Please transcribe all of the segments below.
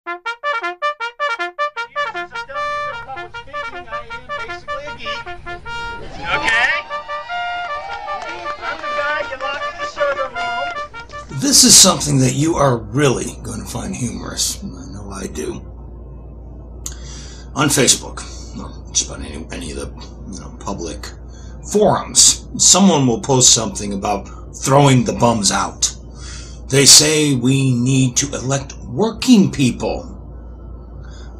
Since it's done me real public speaking, I am basically a geek. Okay? I'm the guy you lock in the server room. This is something that you are really going to find humorous. I know I do. On Facebook, or just about any of the public forums, someone will post something about throwing the bums out. They say we need to elect working people.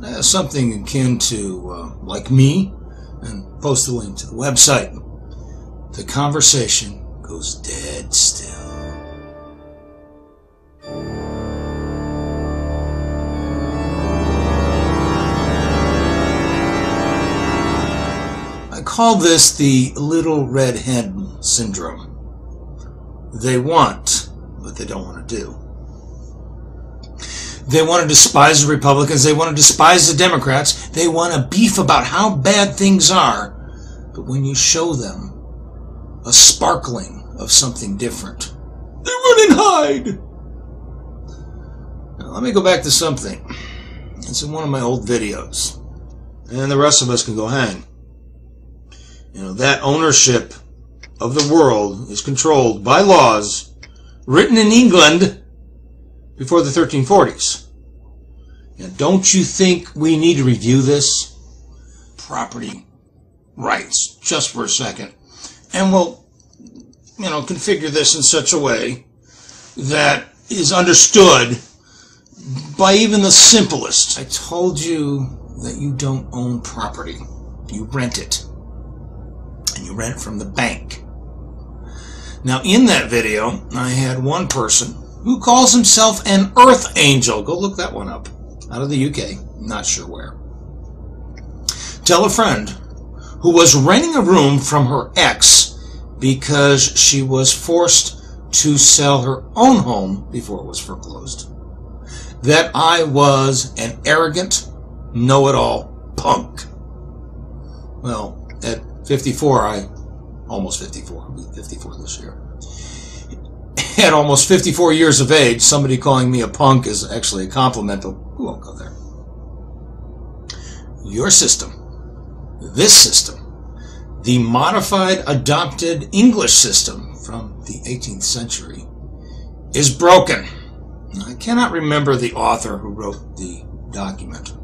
That's something akin to, like me, and post the link to the website. The conversation goes dead still. I call this the little red hen syndrome. They want, but they don't want to do. They want to despise the Republicans. They want to despise the Democrats. They want to beef about how bad things are. But when you show them a sparkling of something different, they run and hide. Now, let me go back to something. It's in one of my old videos. And the rest of us can go hang. That ownership of the world is controlled by laws written in England before the 1340s. Now, don't you think we need to review this? Property rights, just for a second. And we'll, configure this in such a way that is understood by even the simplest. I told you that you don't own property. You rent it. And you rent it from the bank. Now, in that video, I had one person who calls himself an Earth Angel. Go look that one up. Out of the UK. Not sure where. Tell a friend who was renting a room from her ex because she was forced to sell her own home before it was foreclosed that I was an arrogant, know-it-all punk. Well, at 54, almost 54, I'll be 54 this year. At almost 54 years of age, somebody calling me a punk is actually a compliment, but we won't go there. Your system, this system, the modified adopted English system from the 18th century, is broken. I cannot remember the author who wrote the document,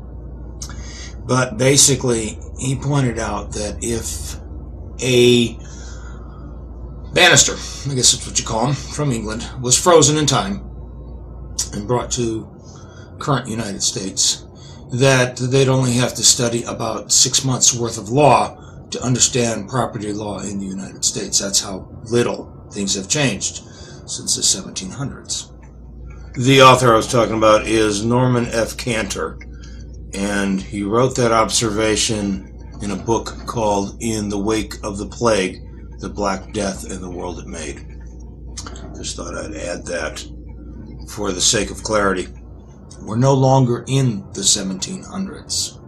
but basically he pointed out that if a banister, I guess that's what you call him, from England, was frozen in time and brought to current United States, that they'd only have to study about 6 months worth of law to understand property law in the United States. That's how little things have changed since the 1700s. The author I was talking about is Norman F. Cantor, and he wrote that observation in a book called In the Wake of the Plague, The Black Death and the World It Made. Just thought I'd add that for the sake of clarity. We're no longer in the 1700s.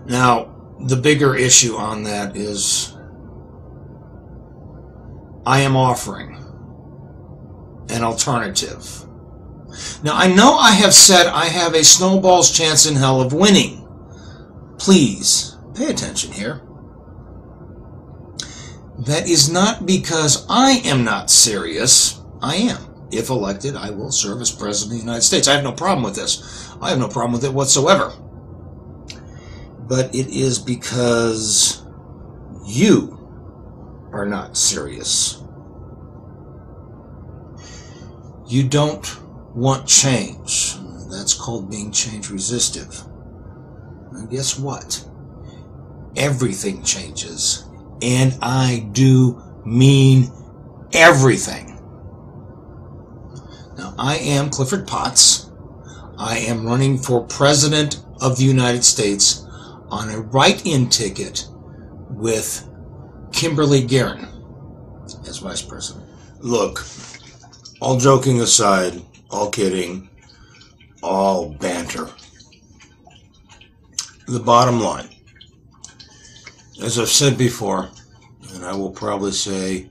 Now, the bigger issue on that is I am offering an alternative. Now, I know I have said I have a snowball's chance in hell of winning. Please, pay attention here. That is not because I am not serious. I am. If elected, I will serve as President of the United States. I have no problem with this. I have no problem with it whatsoever. But it is because you are not serious. You don't want change. That's called being change resistive. And guess what? Everything changes. And I do mean everything. Now, I am Clifford Pots. I am running for President of the United States on a write-in ticket with Kimberly Guerin as Vice President. Look, all joking aside, all kidding, all banter. The bottom line, as I've said before, and I will probably say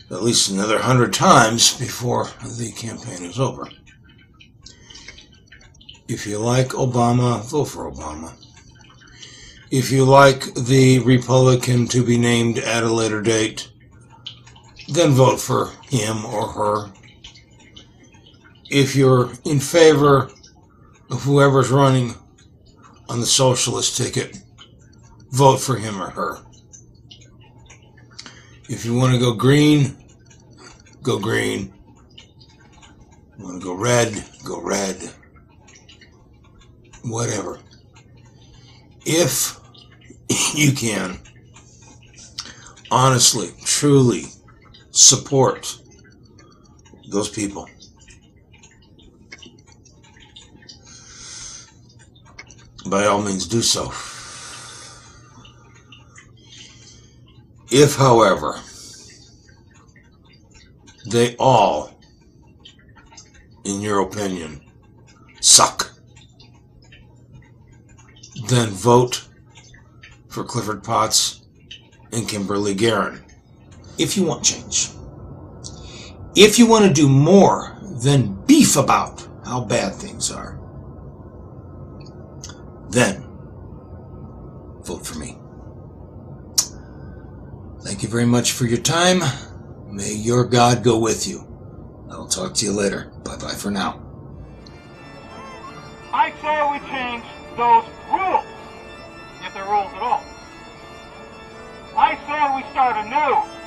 at least another 100 times before the campaign is over, If you like Obama, vote for Obama. If you like the Republican to be named at a later date, then vote for him or her. If you're in favor of whoever's running on the socialist ticket, vote for him or her. If you want to go green, go green. You want to go red, go red. Whatever. If you can honestly, truly support those people, by all means do so. If, however, they all, in your opinion, suck, then vote for Clifford Pots and Kimberly Guerin. If you want change. If you want to do more than beef about how bad things are, then vote for me. Thank you very much for your time. May your God go with you. I'll talk to you later. Bye-bye for now. I say we change those rules, if they're rules at all. I say we start anew.